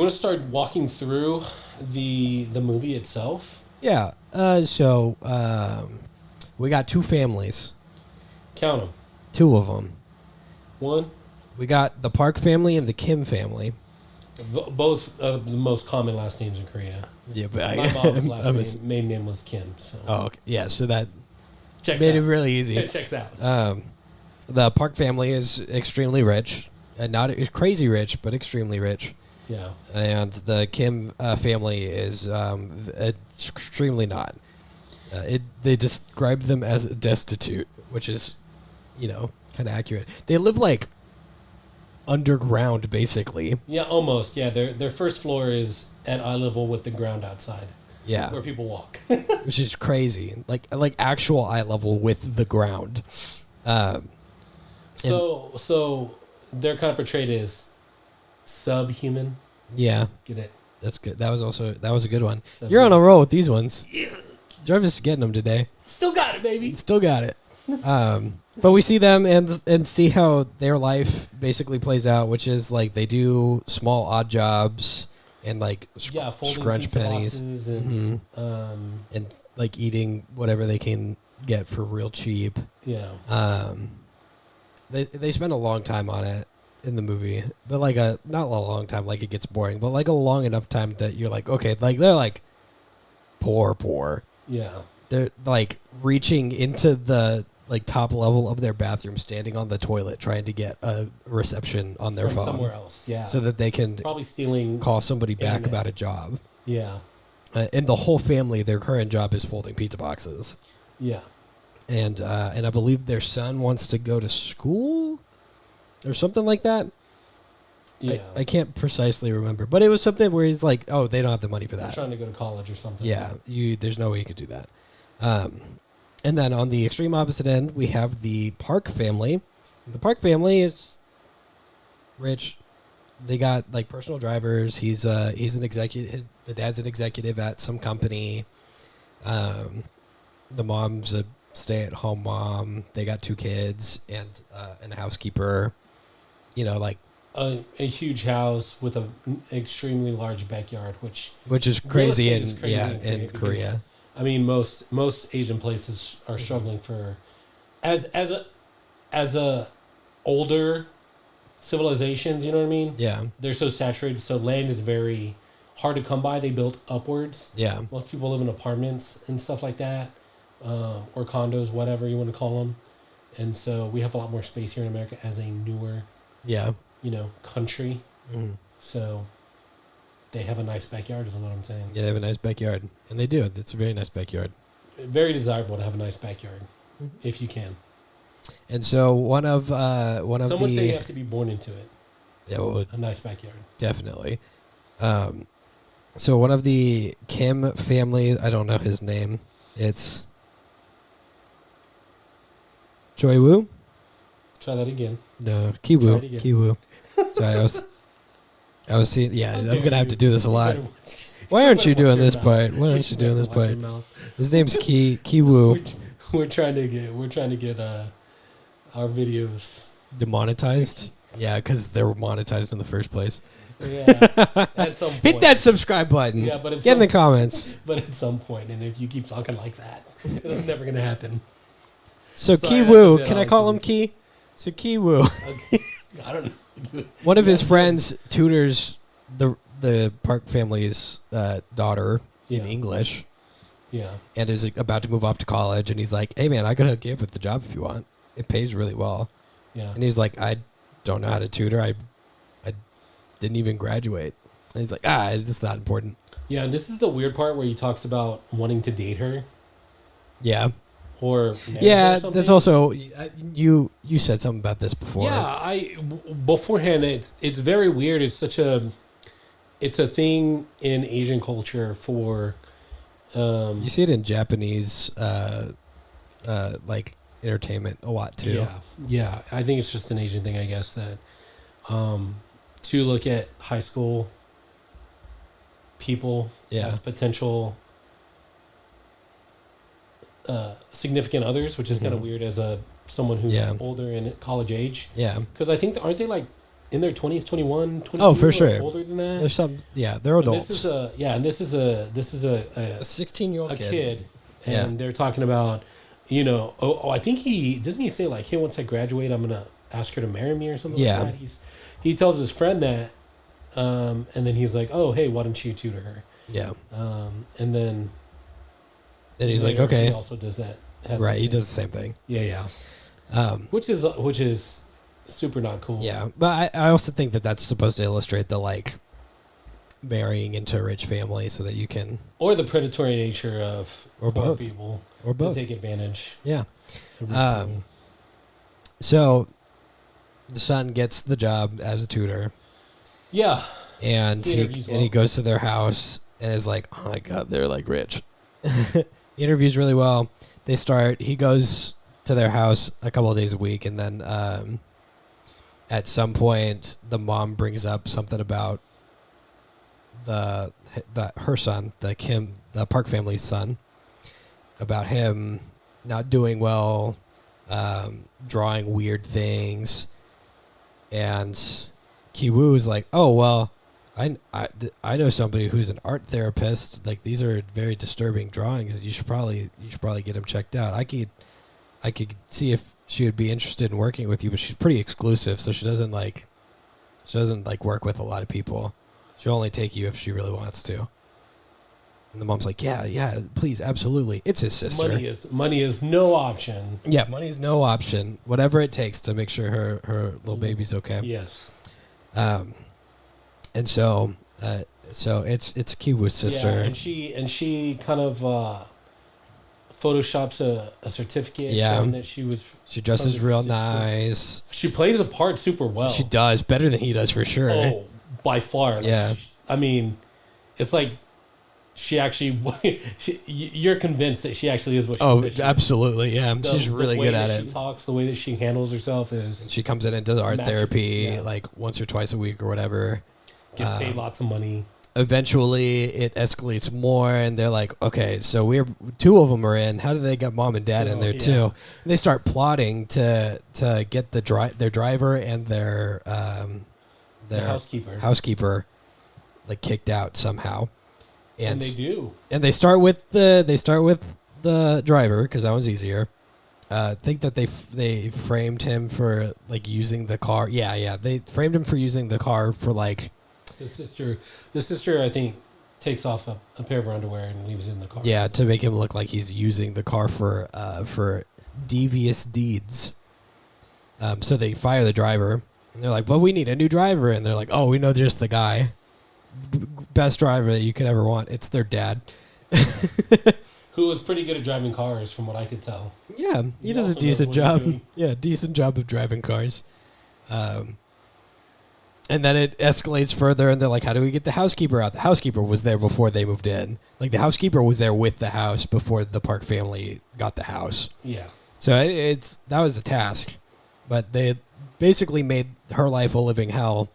want to start walking through the movie itself? Yeah. We got two families. Count them. Two of them. One. We got the Park family and the Kim family. Both the most common last names in Korea. Yeah, but My mom's main name was Kim. So. Oh, okay. Yeah. So that Checks made out. it really easy. It checks out. The Park family is extremely rich, not crazy rich, but extremely rich. Yeah. And the Kim family is extremely not. They describe them as destitute, which is, kind of accurate. They live like underground, basically. Yeah, almost. Yeah, their first floor is at eye level with the ground outside. Yeah, where people walk, which is crazy. Like actual eye level with the ground. So they're kind of portrayed as subhuman. Yeah, Get it? that's good. That was a good one. Subhuman. You're on a roll with these ones. Yeah. Jarvis is getting them today. Still got it, baby. Still got it. But we see them and see how their life basically plays out, which is like they do small odd jobs and like scrunch pizza pennies boxes and and like eating whatever they can get for real cheap. yeah. They spend a long time on it in the movie, but like not a long time, like it gets boring, but like a long enough time that you're like, okay, like they're like poor. Yeah. They're like reaching into the like top level of their bathroom, standing on the toilet, trying to get a reception on their From phone somewhere else. Yeah. so that they can probably stealing. call somebody back internet. about a job. Yeah. And the whole family, their current job is folding pizza boxes. Yeah. And I believe their son wants to go to school or something like that. Yeah. I can't precisely remember, but it was something where he's like, "Oh, they don't have the money for They're that." trying to go to college or something. Yeah, there's no way you could do that. And then on the extreme opposite end, we have the Park family. The Park family is rich. They got like personal drivers. He's an executive. The dad's an executive at some company. The mom's a stay-at-home mom. They got 2 kids and a housekeeper. Like A huge house with an extremely large backyard, which is crazy in Korea. I mean, most Asian places are struggling for, as a older civilizations. You know what I mean? Yeah. They're so saturated, so land is very hard to come by. They built upwards. Yeah. Most people live in apartments and stuff like that, or condos, whatever you want to call them. And so we have a lot more space here in America as a newer, country. Mm. So they have a nice backyard, is what I'm saying. Yeah, they have a nice backyard, and they do. It's a very nice backyard. Very desirable to have a nice backyard, if you can. And so one of Some would say you have to be born into it. Yeah, well, A nice backyard. definitely. So one of the Kim family, I don't know his name. It's Choi Woo. Try that again. No, Try it Kiwoo. again. Kiwoo. Sorry, I was seeing. Yeah, I'm gonna have to do this a lot. You better watch- Why aren't you watch doing your this mouth. part? Why aren't you doing this Watch your part? mouth. His name's Kiwoo. We're trying to get our videos. Demonetized? Yeah, because they were monetized in the first place. Yeah. At some point. Hit that subscribe button. Yeah, but get in the comments. But at some point, and if you keep talking like that, it's never gonna happen. So Sorry, that's a Kiwoo, bit can I odd call to him me. Ki? So Kiwoo. Okay. I don't know. One of his friends tutors the Park family's daughter in Yeah. English, Yeah. and is about to move off to college. And he's like, "Hey man, I could hook you up with the job if you want. It pays really well." Yeah. And he's like, "I don't know how to tutor. I didn't even graduate." And he's like, it's not important. Yeah, and this is the weird part where he talks about wanting to date her Yeah. or marry her Yeah, or something. that's also you said something about this before. Yeah, beforehand it's very weird. It's a thing in Asian culture for You see it in Japanese like entertainment a lot too. Yeah. Yeah. I think it's just an Asian thing, I guess, that to look at high school people as potential significant others, which is kind of weird as someone who's older and at college age. Yeah. Because I think, aren't they like in their 20s, 21, 22. Oh, for sure. Older than that. There's some, they're adults. This is a 16-year-old kid, and they're talking about, I think he say like, hey, once I graduate, I'm gonna ask her to marry me or something like that. He tells his friend that, and then he's like, oh, hey, why don't you tutor her? Yeah. And then he's like, okay. He also does that. Right, he does the same thing. Yeah. Which is super not cool. Yeah, but I also think that that's supposed to illustrate the like marrying into a rich family so that you can, or the predatory nature of both people, or both, to take advantage. Yeah. So the son gets the job as a tutor. Yeah. And he goes to their house and is like, oh my god, they're like rich. He interviews really well. He goes to their house a couple of days a week, and then at some point the mom brings up something about her son, the Park family's son, about him not doing well, drawing weird things, and Ki-woo is like, oh well, I know somebody who's an art therapist. Like, these are very disturbing drawings, and you should probably get him checked out. I could see if she would be interested in working with you, but she's pretty exclusive, so she doesn't work with a lot of people. She'll only take you if she really wants to. And the mom's like, yeah, please, absolutely. It's his sister. Money is no option. Yeah, money's no option. Whatever it takes to make sure her little baby's okay. Yes. And so it's Ki-woo's sister. Yeah, and she kind of photoshops a certificate showing that she dresses real nice. She plays the part super well. She does better than he does, for sure. Oh, by far. Yeah. I mean, it's like she actually. You're convinced that she actually is what she says. Oh, absolutely, yeah. She's really good at it. She talks, the way that she handles herself is. She comes in and does art therapy like once or twice a week or whatever. Gets paid lots of money. Eventually, it escalates more, and they're like, "Okay, so two of them are in. How do they get mom and dad in there too?" And they start plotting to get their driver and their housekeeper like kicked out somehow. And they do. And they start with the driver, because that one's easier. Think that they framed him for like using the car. Yeah. They framed him for using the car for like. The sister, I think, takes off a pair of underwear and leaves it in the car. Yeah, to make him look like he's using the car for devious deeds. So they fire the driver, and they're like, "Well, we need a new driver," and they're like, "Oh, we know just the guy, best driver that you could ever want. It's their dad." Who was pretty good at driving cars, from what I could tell. Yeah, he does a decent job. Yeah, decent job of driving cars. And then it escalates further, and they're like, how do we get the housekeeper out? The housekeeper was there before they moved in. Like, the housekeeper was there with the house before the Park family got the house. Yeah. So that was a task. But they basically made her life a living hell.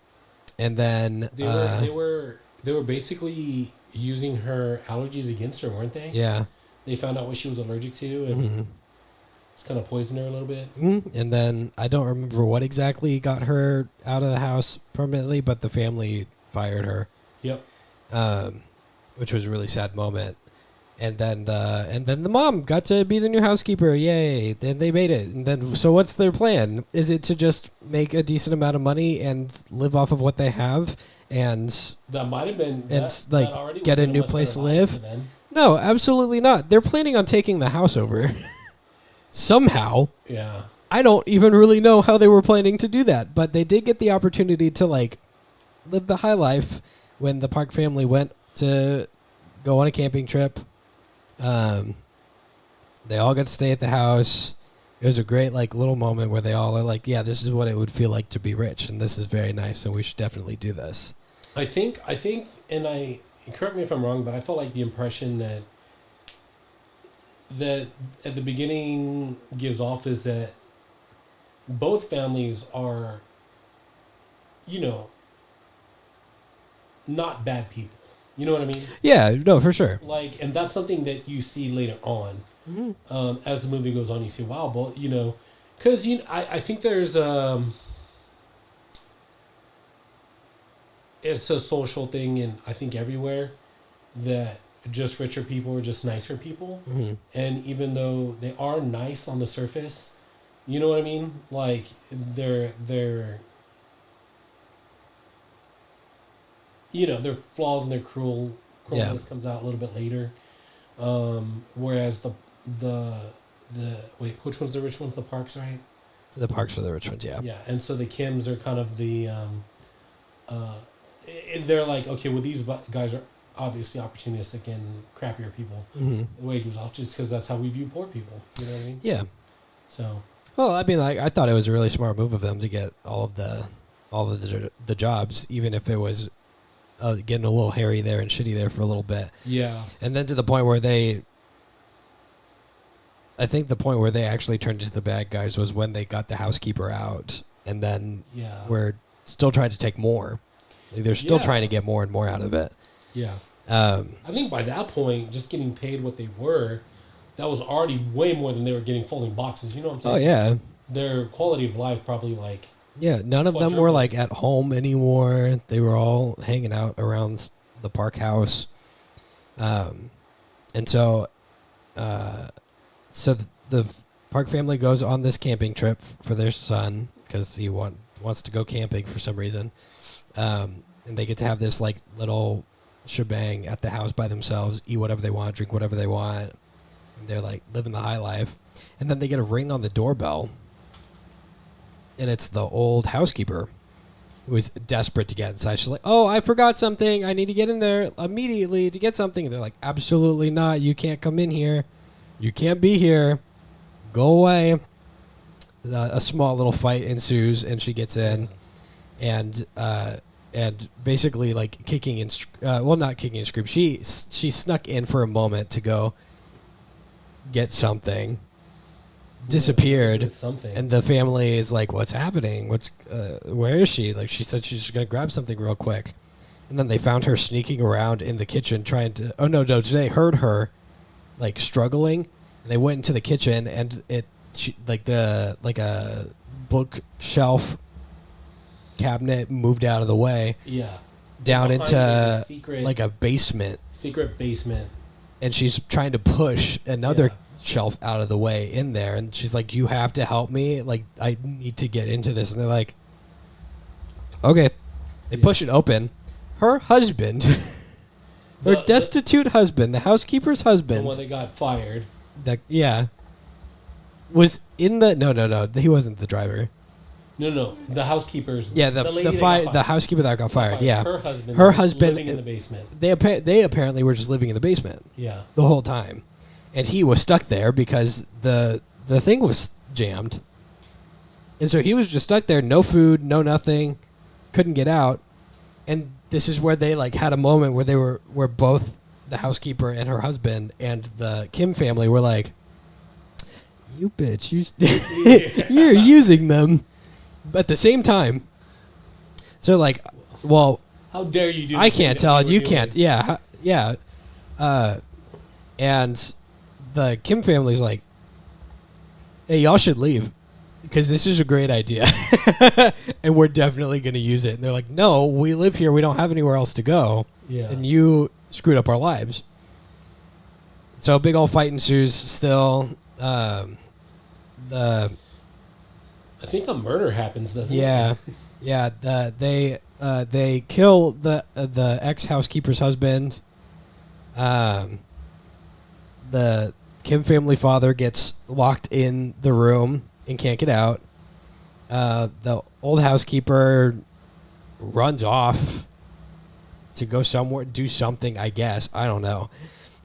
And then... They were basically using her allergies against her, weren't they? Yeah. They found out what she was allergic to, and it's kind of poisoned her a little bit. Mm-hmm. And then I don't remember what exactly got her out of the house permanently, but the family fired her. Yep. Which was a really sad moment. And then the mom got to be the new housekeeper. Yay! Then they made it. And then, so what's their plan? Is it to just make a decent amount of money and live off of what they have, and that might have been get a new place to live? No, absolutely not. They're planning on taking the house over. Somehow. Yeah. I don't even really know how they were planning to do that, but they did get the opportunity to like live the high life when the Park family went to go on a camping trip. They all got to stay at the house. It was a great like little moment where they all are like, yeah, this is what it would feel like to be rich, and this is very nice, and we should definitely do this. I think, and correct me if I'm wrong, but I felt like the impression that at the beginning gives off is that both families are, not bad people. You know what I mean? Yeah, no, for sure. Like, and that's something that you see later on. Mm-hmm. As the movie goes on, you see, wow, because I think there's it's a social thing, and I think everywhere that just richer people are just nicer people, and even though they are nice on the surface, you know what I mean? Like their their flaws and their cruelness comes out a little bit later. Whereas the wait, which one's the rich ones? The Parks, right? The Parks are the rich ones, yeah. Yeah, and so the Kims are kind of the they're like, okay, well, these guys are obviously opportunistic and crappier people. The way it goes off, just because that's how we view poor people. You know what I mean? Yeah. So. Well, I mean, I thought it was a really smart move of them to get all of the jobs, even if it was getting a little hairy there and shitty there for a little bit. Yeah. And then to the point where I think the point where they actually turned into the bad guys was when they got the housekeeper out, and then we're still trying to take more. Like, they're still trying to get more and more out of it. Yeah. I think by that point, just getting paid what they were, that was already way more than they were getting folding boxes. You know what I'm saying? Oh, yeah. Their quality of life probably like... Yeah, none of them were like at home anymore. They were all hanging out around the Park house. And so... So the Park family goes on this camping trip for their son because he wants to go camping for some reason. And they get to have this like little shebang at the house by themselves, eat whatever they want, drink whatever they want. And they're like living the high life. And then they get a ring on the doorbell. And it's the old housekeeper who is desperate to get inside. She's like, oh, I forgot something. I need to get in there immediately to get something. And they're like, absolutely not. You can't come in here. You can't be here. Go away. A small little fight ensues, and she gets in, and basically like kicking and not kicking and scream. She snuck in for a moment to go get something. Disappeared, and the family is like, "What's happening? Where is she?" Like she said, she's just gonna grab something real quick, and then they found her sneaking around in the kitchen trying to. Oh no! They heard her. Like struggling, and they went into the kitchen, and a bookshelf cabinet moved out of the way. Yeah. Down into like a basement. Secret basement. And she's trying to push another shelf out of the way in there, and she's like, "You have to help me. Like, I need to get into this." And they're like, "Okay." They push it open. Her husband. Her destitute husband, the housekeeper's husband. The one that got fired. Was in the... No. He wasn't the driver. No. The housekeeper's... Yeah, the housekeeper that got fired. Yeah. Her husband living in the basement. They apparently were just living in the basement. Yeah. The whole time. And he was stuck there because the thing was jammed. And so he was just stuck there, no food, no nothing, couldn't get out. And this is where they like had a moment where both the housekeeper and her husband and the Kim family were like, "You bitch, you're using them," but at the same time. So like, well, how dare you do? I can't tell, and you can't. Yeah. And the Kim family's like, "Hey, y'all should leave. Because this is a great idea, and we're definitely going to use it." And they're like, "No, we live here. We don't have anywhere else to go, and you screwed up our lives." So a big old fight ensues still. I think a murder happens, doesn't it? Yeah. They kill the ex-housekeeper's husband. The Kim family father gets locked in the room and can't get out. The old housekeeper runs off to go somewhere, do something, I guess. I don't know.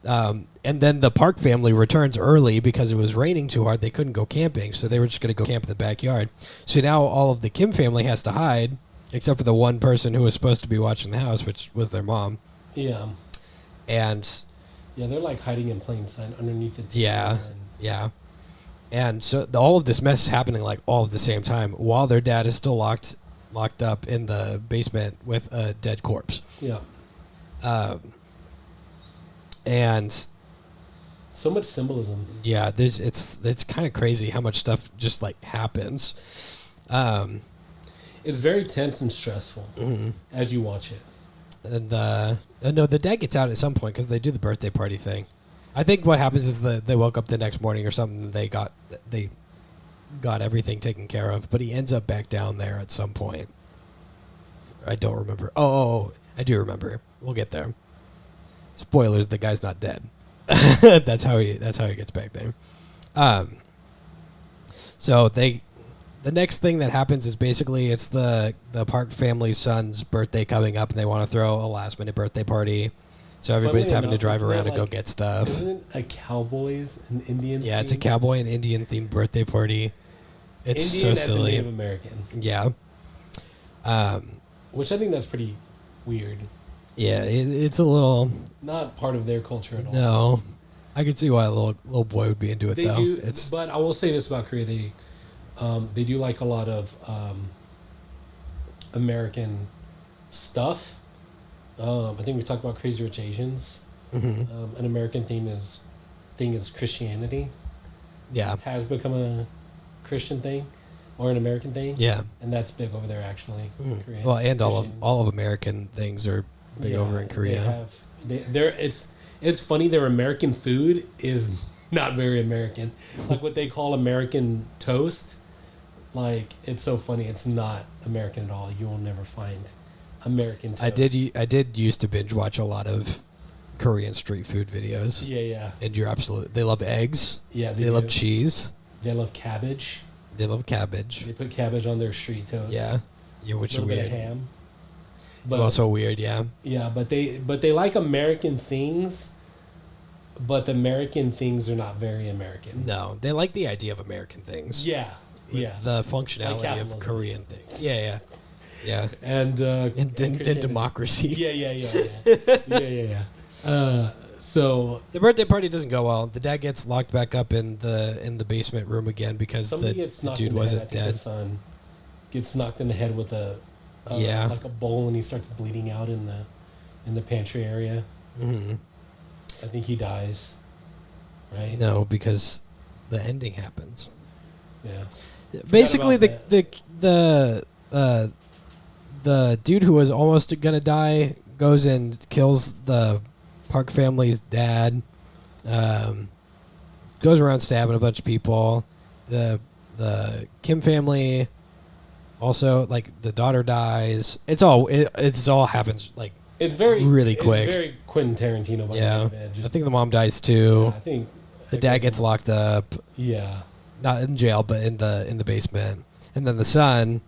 And then the Park family returns early because it was raining too hard. They couldn't go camping, so they were just going to go camp in the backyard. So now all of the Kim family has to hide, except for the one person who was supposed to be watching the house, which was their mom. Yeah. And... yeah, they're like hiding in plain sight underneath the table. Yeah. And so all of this mess is happening like all at the same time while their dad is still locked up in the basement with a dead corpse. Yeah. And so much symbolism. Yeah, it's kind of crazy how much stuff just like happens. It's very tense and stressful as you watch it. And no, the dad gets out at some point because they do the birthday party thing. I think what happens is that they woke up the next morning or something. And they got everything taken care of, but he ends up back down there at some point. I don't remember. Oh, I do remember. We'll get there. Spoilers: the guy's not dead. That's how he gets back there. So the next thing that happens is basically it's the Park family's son's birthday coming up, and they want to throw a last-minute birthday party. So everybody's having to drive around and go get stuff. Isn't it a Cowboys and Indian? Yeah, it's a cowboy and Indian themed birthday party. It's Indian so as silly. Native American. Yeah. Which I think that's pretty weird. Yeah, it's a little not part of their culture at all. No, I can see why a little boy would be into it. Though. But I will say this about Korea: they do like a lot of American stuff. I think we talked about Crazy Rich Asians. Mm-hmm. An American thing is Christianity. Yeah, has become a Christian thing or an American thing. Yeah, and that's big over there actually. Mm. Well, and all of American things are big over in Korea. It's funny. Their American food is not very American. Like what they call American toast. Like it's so funny. It's not American at all. You will never find American toast. I did used to binge watch a lot of Korean street food videos. Yeah. And they love eggs. Yeah, they love cheese. They love cabbage. They put cabbage on their street toast. Yeah, which is weird. Bit of ham. But also weird, yeah. Yeah, but they like American things, but the American things are not very American. No, they like the idea of American things. Yeah. The functionality like of Korean things. Yeah. And democracy. Yeah. So the birthday party doesn't go well. The dad gets locked back up in the basement room again because the dude wasn't dead. The son gets knocked in the head with like a bowl, and he starts bleeding out in the pantry area. Mm-hmm. I think he dies. Right? No, because the ending happens. Yeah. Basically, the dude who was almost gonna die goes and kills the Park family's dad. Goes around stabbing a bunch of people. The Kim family also, like, the daughter dies. It's all happens like it's very really quick. It's very Quentin Tarantino. By the end of it. I think the mom dies too. Yeah, I think the dad gets locked up. Yeah. Not in jail, but in the basement. And then the son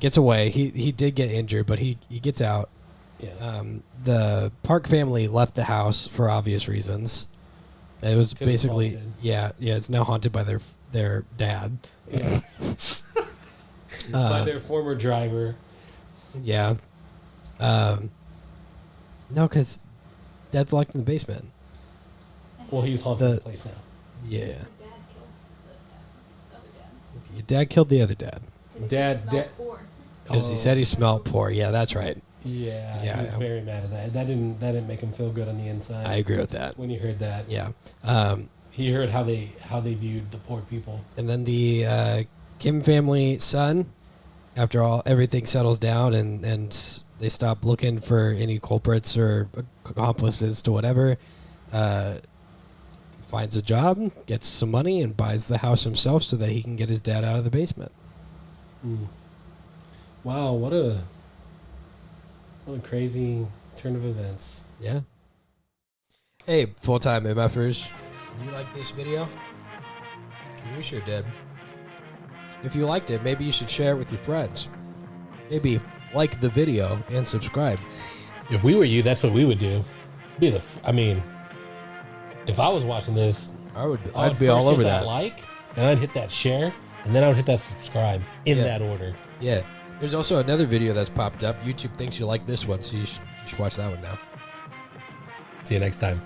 gets away. He did get injured, but he gets out. Yeah. The Park family left the house for obvious reasons. It was basically it's now haunted by their dad. Yeah. By their former driver. Yeah. No, because dad's locked in the basement. Well, he's haunting the place now. Yeah. Your dad killed the other dad. Dad. Because he said he smelled poor. Yeah, that's right. Yeah, he was very mad at that. That didn't make him feel good on the inside. I agree with that. When he heard that. Yeah. He heard how they viewed the poor people. And then the Kim family son, after everything settles down and they stop looking for any culprits or accomplices to whatever, finds a job, gets some money, and buys the house himself so that he can get his dad out of the basement. Mm. Wow, what a crazy turn of events. Yeah. Hey, full-time MFers, you like this video? You sure did. If you liked it, maybe you should share it with your friends. Maybe like the video and subscribe. If we were you, that's what we would do. If I was watching this, I'd be all over that. And I'd hit that share, and then I would hit that subscribe in that order. Yeah. There's also another video that's popped up. YouTube thinks you like this one, so you should watch that one now. See you next time.